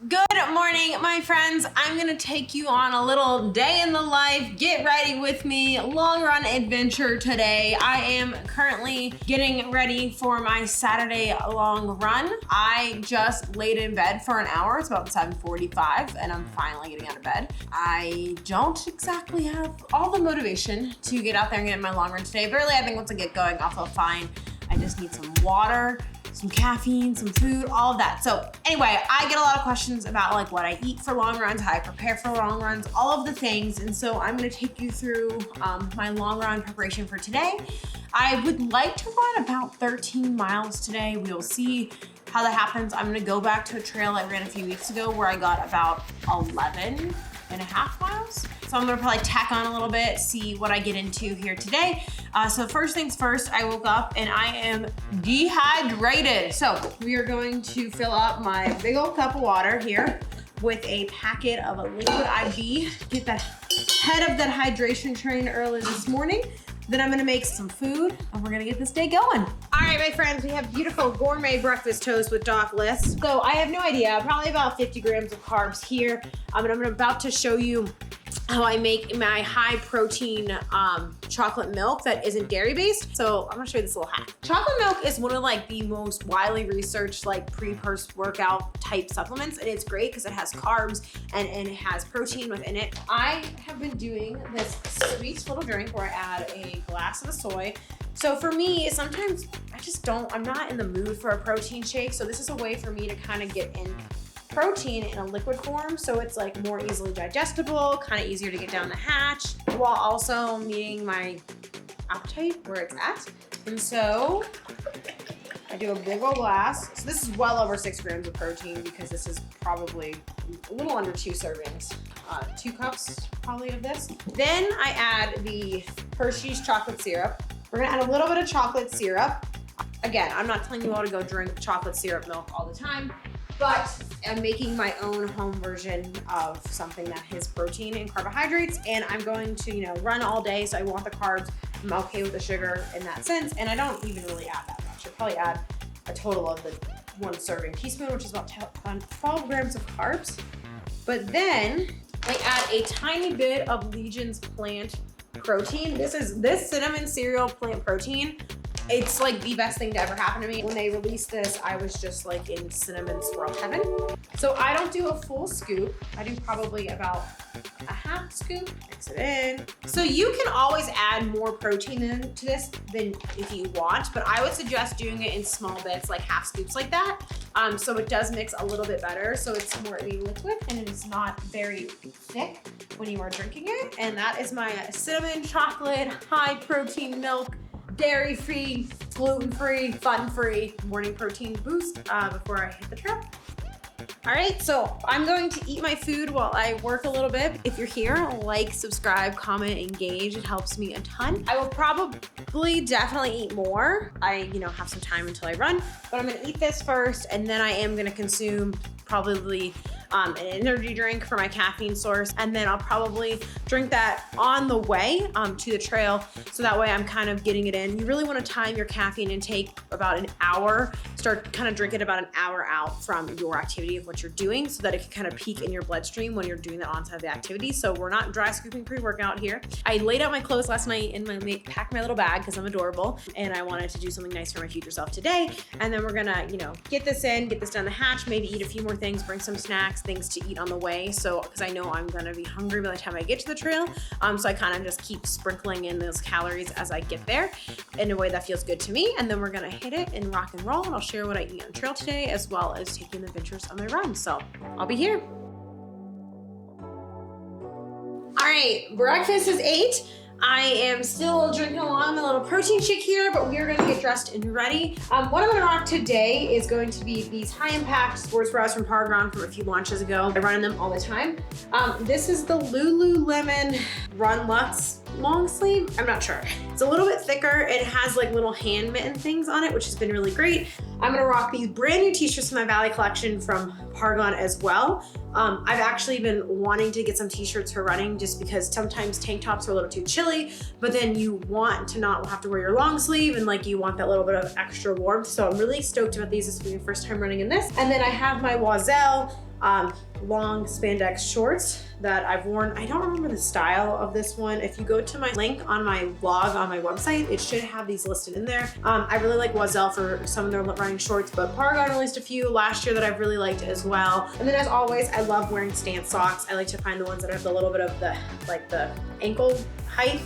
Good morning, my friends. I'm gonna take you on a little day in the life. Get ready with me. Long run adventure today. I am currently getting ready for my Saturday long run. I just laid in bed for an hour. It's about 7:45 and I'm finally getting out of bed. I don't exactly have all the motivation to get out there and get my long run today, but really I think once I get going, I'll feel fine. I just need some water, some caffeine, some food, all of that. So anyway, I get a lot of questions about like what I eat for long runs, how I prepare for long runs, all of the things. And so I'm gonna take you through my long run preparation for today. I would like to run about 13 miles today. We'll see how that happens. I'm gonna go back to a trail I ran a few weeks ago where I got about 11.5 miles. So I'm gonna probably tack on a little bit, see what I get into here today. So first things first, I woke up and I am dehydrated. So we are going to fill up my big old cup of water here with a packet of a liquid IV. Get the head of that hydration train early this morning. Then I'm gonna make some food and we're gonna get this day going. All right, my friends, we have beautiful gourmet breakfast toast with Doc Liss. So I have no idea, probably about 50 grams of carbs here. And I'm about to show you how I make my high protein chocolate milk that isn't dairy based. So I'm gonna show you this little hack. Chocolate milk is one of like the most widely researched like pre-post workout type supplements. And it's great because it has carbs and it has protein within it. I have been doing this sweet little drink where I add a glass of the soy. So for me, sometimes I'm not in the mood for a protein shake. So this is a way for me to kind of get in protein in a liquid form, so it's like more easily digestible, kind of easier to get down the hatch, while also meeting my appetite where it's at. And so I do a big old glass. So this is well over 6 grams of protein because this is probably a little under 2 servings. 2 cups probably of this. Then I add the Hershey's chocolate syrup. We're gonna add a little bit of chocolate syrup. Again, I'm not telling you all to go drink chocolate syrup milk all the time, but I'm making my own home version of something that has protein and carbohydrates, and I'm going to, run all day, so I want the carbs. I'm okay with the sugar in that sense, and I don't even really add that much. I probably add a total of the 1 serving teaspoon, which is about 12 grams of carbs. But then I add a tiny bit of Legion's plant protein. This cinnamon cereal plant protein. It's like the best thing to ever happen to me. When they released this, I was just like in cinnamon swirl heaven. So I don't do a full scoop. I do probably about a half scoop, mix it in. So you can always add more protein into this than if you want, but I would suggest doing it in small bits, like half scoops like that. So it does mix a little bit better. So it's more a liquid and it is not very thick when you are drinking it. And that is my cinnamon chocolate, high protein milk, dairy-free, gluten-free, fun-free morning protein boost before I hit the trail. All right, so I'm going to eat my food while I work a little bit. If you're here, like, subscribe, comment, engage. It helps me a ton. I will probably definitely eat more. I, have some time until I run, but I'm gonna eat this first, and then I am gonna consume probably an energy drink for my caffeine source. And then I'll probably drink that on the way to the trail. So that way I'm kind of getting it in. You really want to time your caffeine intake about an hour. Start kind of drink it about an hour out from your activity of what you're doing so that it can kind of peak in your bloodstream when you're doing that onside of the activity. So we're not dry scooping pre-workout here. I laid out my clothes last night and packed my little bag because I'm adorable. And I wanted to do something nice for my future self today. And then we're gonna, get this down the hatch, maybe eat a few more things, bring some snacks, things to eat on the way. So, because I know I'm gonna be hungry by the time I get to the trail. So I kind of just keep sprinkling in those calories as I get there in a way that feels good to me. And then we're gonna hit it and rock and roll. And I'll share what I eat on trail today, as well as taking the adventures on my run. So I'll be here. All right, breakfast is 8. I am still drinking along my little protein shake here, but we are gonna get dressed and ready. What I'm gonna rock today is going to be these high impact sports bras from Pargon from a few launches ago. I run in them all the time. This is the Lululemon Run Luxe long sleeve. I'm not sure. It's a little bit thicker. It has like little hand mitten things on it, which has been really great. I'm gonna rock these brand new t-shirts from my Valley collection from Pargon as well. I've actually been wanting to get some t-shirts for running just because sometimes tank tops are a little too chilly, but then you want to not have to wear your long sleeve and like you want that little bit of extra warmth. So I'm really stoked about these. This will be my first time running in this. And then I have my Oiselle long spandex shorts that I've worn. I don't remember the style of this one. If you go to my link on my blog on my website, it should have these listed in there. I really like Oiselle for some of their running shorts, but Paragon released a few last year that I've really liked as well. And then as always, I love wearing stance socks. I like to find the ones that have a little bit of the ankle height,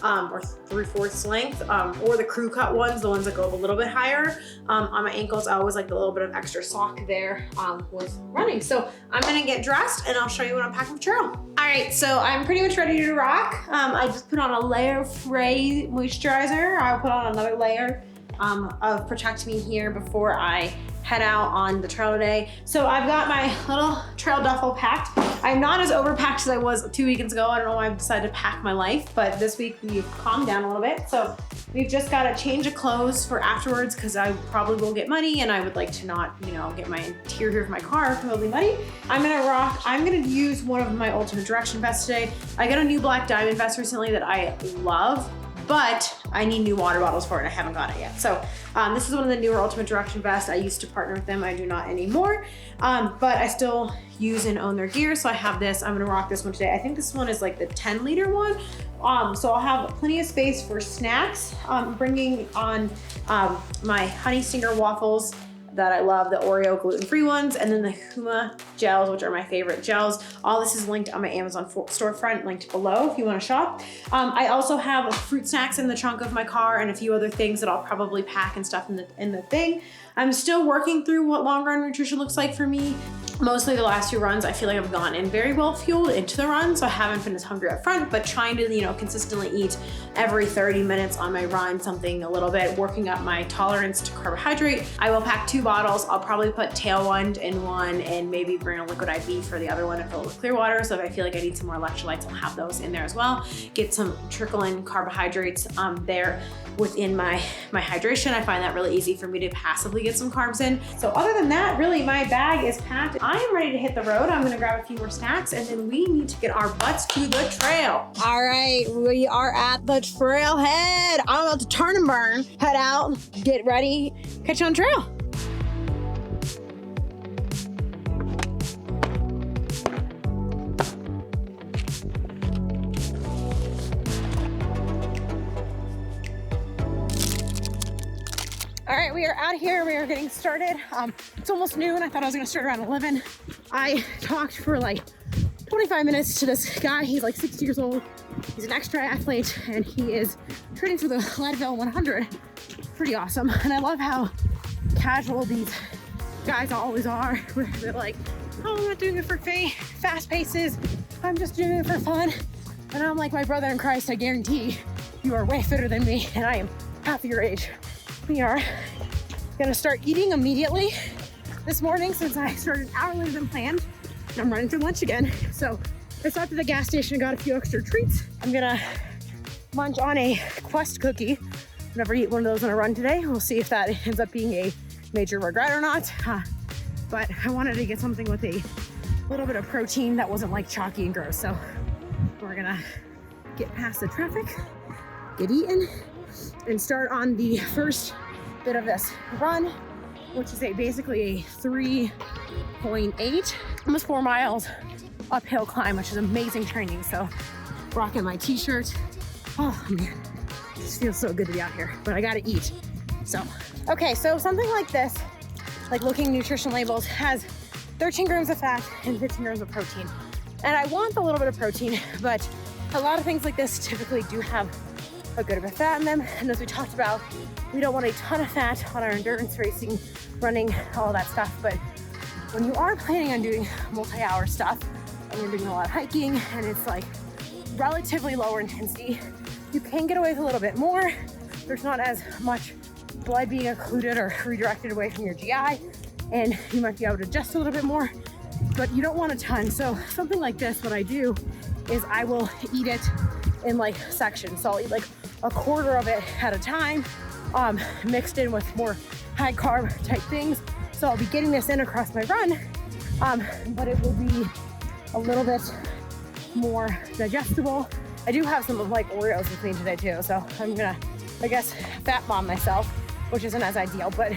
or 3/4 length, or the crew cut ones, the ones that go up a little bit higher. On my ankles, I always like the little bit of extra sock there with running. So I'm gonna get dressed and I'll show you when I'm packing for trail. All right, so I'm pretty much ready to rock. I just put on a layer of Frey moisturizer. I'll put on another layer of Protect Me here before I head out on the trail today. So I've got my little trail duffel packed. I'm not as overpacked as I was 2 weekends ago. I don't know why I've decided to pack my life, but this week we've calmed down a little bit. So we've just got a change of clothes for afterwards because I probably will get muddy and I would like to not, you know, get my interior of my car totally muddy. I'm gonna use one of my Ultimate Direction vests today. I got a new black diamond vest recently that I love, but I need new water bottles for it. I haven't got it yet. So this is one of the newer Ultimate Direction vests. I used to partner with them. I do not anymore, but I still use and own their gear. So I have this. I'm gonna rock this one today. I think this one is like the 10-liter one. So I'll have plenty of space for snacks. Bringing on my Honey Stinger waffles that I love, the Oreo gluten-free ones, and then the Huma gels, which are my favorite gels. All this is linked on my Amazon storefront, linked below if you wanna shop. I also have fruit snacks in the trunk of my car and a few other things that I'll probably pack and stuff in the thing. I'm still working through what long run nutrition looks like for me. Mostly the last few runs, I feel like I've gone in very well fueled into the run, so I haven't been as hungry up front, but trying to, you know, consistently eat every 30 minutes on my run, something a little bit, working up my tolerance to carbohydrate. I will pack 2 bottles. I'll probably put Tailwind in one and maybe bring a liquid IV for the other one and fill it with clear water. So if I feel like I need some more electrolytes, I'll have those in there as well. Get some trickle in carbohydrates there within my hydration. I find that really easy for me to passively get some carbs in. So other than that, really my bag is packed. I am ready to hit the road. I'm gonna grab a few more snacks and then we need to get our butts to the trail. All right, we are at the trailhead. I'm about to turn and burn, head out, get ready, catch you on trail. All right, we are out here. We are getting started. It's almost noon. I thought I was gonna start around 11. I talked for like 25 minutes to this guy. He's like 60 years old. He's an ex-triathlete and he is training for the Leadville 100. Pretty awesome. And I love how casual these guys always are. Where they're like, oh, I'm not doing it for fast paces. I'm just doing it for fun. And I'm like, my brother in Christ, I guarantee you are way fitter than me and I am half your age. We are gonna start eating immediately this morning since I started an hour later than planned. And I'm running through lunch again. So I stopped at the gas station and got a few extra treats. I'm gonna munch on a Quest cookie. I've never eaten one of those on a run today. We'll see if that ends up being a major regret or not. But I wanted to get something with a little bit of protein that wasn't like chalky and gross. So we're gonna get past the traffic, get eaten, and start on the first bit of this run, which is basically a 3.8, almost 4 miles uphill climb, which is amazing training. So rocking my t-shirt. Oh man, it just feels so good to be out here, but I gotta eat. So, okay, so something like this, like looking nutrition labels, has 13 grams of fat and 15 grams of protein. And I want a little bit of protein, but a lot of things like this typically do have a good bit of fat in them. And as we talked about, we don't want a ton of fat on our endurance racing, running, all that stuff. But when you are planning on doing multi-hour stuff and you're doing a lot of hiking and it's like relatively lower intensity, you can get away with a little bit more. There's not as much blood being occluded or redirected away from your GI, and you might be able to adjust a little bit more, but you don't want a ton. So something like this, what I do is I will eat it in like sections. So I'll eat like a quarter of it at a time, mixed in with more high carb type things. So I'll be getting this in across my run, but it will be a little bit more digestible. I do have some of like Oreos with me today too. So I'm gonna, I guess, fat bomb myself, which isn't as ideal, but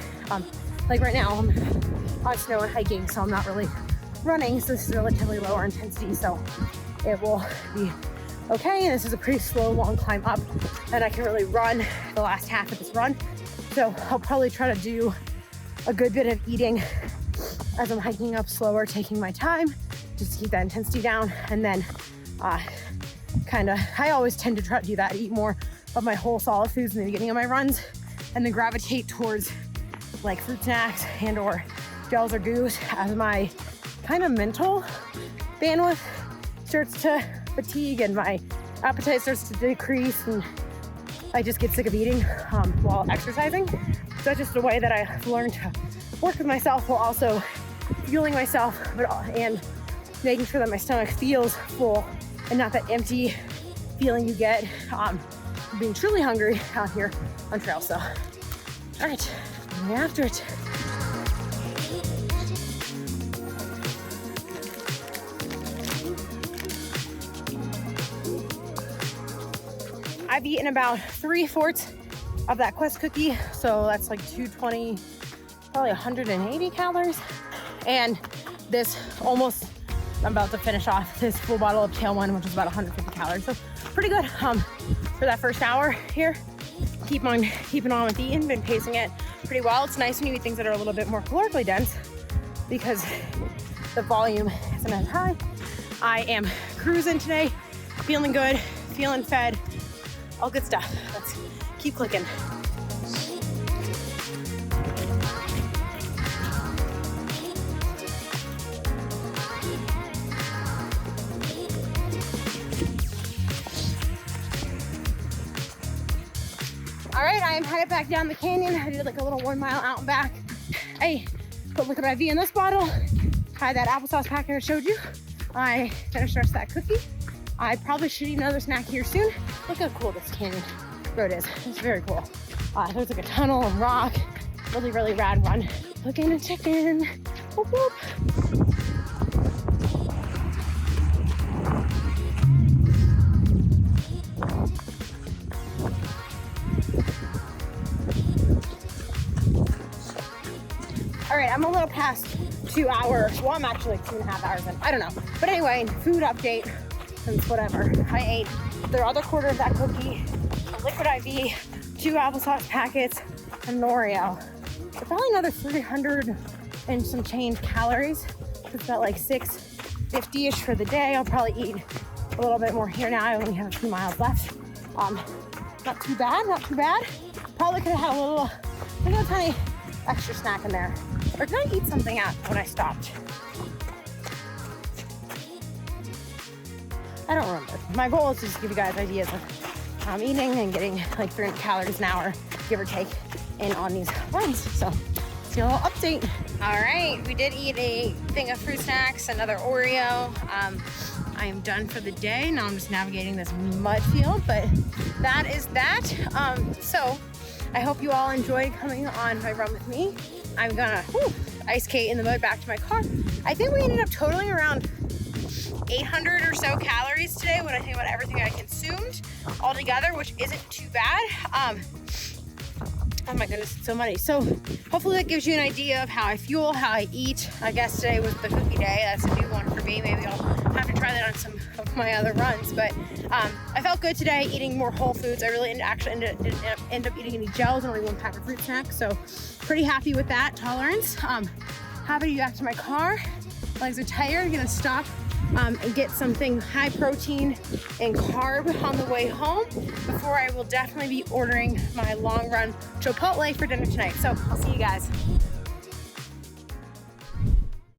like right now I'm on snow and hiking, so I'm not really running, so this is relatively lower intensity, so it will be okay. And this is a pretty slow, long climb up, and I can really run the last half of this run. So I'll probably try to do a good bit of eating as I'm hiking up slower, taking my time, just to keep that intensity down. And then I always tend to try to do that, eat more of my whole solid foods in the beginning of my runs, and then gravitate towards like fruit snacks and or gels or goos as my kind of mental bandwidth starts to fatigue and my appetite starts to decrease and I just get sick of eating while exercising. So that's just a way that I've learned to work with myself while also fueling myself and making sure that my stomach feels full and not that empty feeling you get being truly hungry out here on trail. So, all right, getting after it. I've eaten about 3/4 of that Quest cookie, so that's like 220, probably 180 calories. And this I'm about to finish off this full bottle of Tail One, which is about 150 calories. So pretty good for that first hour here. Keeping on with eating, been pacing it pretty well. It's nice when you eat things that are a little bit more calorically dense because the volume isn't as high. I am cruising today, feeling good, feeling fed, all good stuff. Let's keep clicking. All right, I am headed back down the canyon. I did like a little 1 mile out and back. I put liquid IV in this bottle. Had that applesauce packet I showed you. I finished the rest of that cookie. I probably should eat another snack here soon. Look how cool this canyon road is. It's very cool. There's like a tunnel and rock. Really, really rad run. Looking at chicken. Whoop, whoop. All right, I'm a little past 2 hours. Well, I'm actually like 2.5 hours in. I don't know. But anyway, food update, since whatever. I ate the other quarter of that cookie, a liquid IV, 2 applesauce packets, and an Oreo. So probably another 300 and some change calories. It's about like 650-ish for the day. I'll probably eat a little bit more here now. I only have a few miles left. Not too bad, not too bad. Probably could have had a little tiny extra snack in there. Or did I eat something out when I stopped? I don't remember. My goal is to just give you guys ideas of eating and getting like 300 calories an hour, give or take, in on these runs. So, let's do a little update. All right, we did eat a thing of fruit snacks, another Oreo. I am done for the day. Now I'm just navigating this mud field, but that is that. So, I hope you all enjoyed coming on my run with me. I'm gonna ice skate in the mud back to my car. I think we ended up totaling around 800 or so calories today when I think about everything I consumed all together, which isn't too bad. Oh my goodness, it's so many. So hopefully that gives you an idea of how I fuel, how I eat. I guess today was the cookie day. That's a new one for me. Maybe I'll have to try that on some of my other runs. But I felt good today eating more whole foods. I really didn't end up eating any gels and only 1 pack of fruit snacks. So pretty happy with that tolerance. Happy to be back to my car. Legs are tired. I'm gonna stop and get something high protein and carb on the way home before I will definitely be ordering my long run Chipotle for dinner tonight. So I'll see you guys.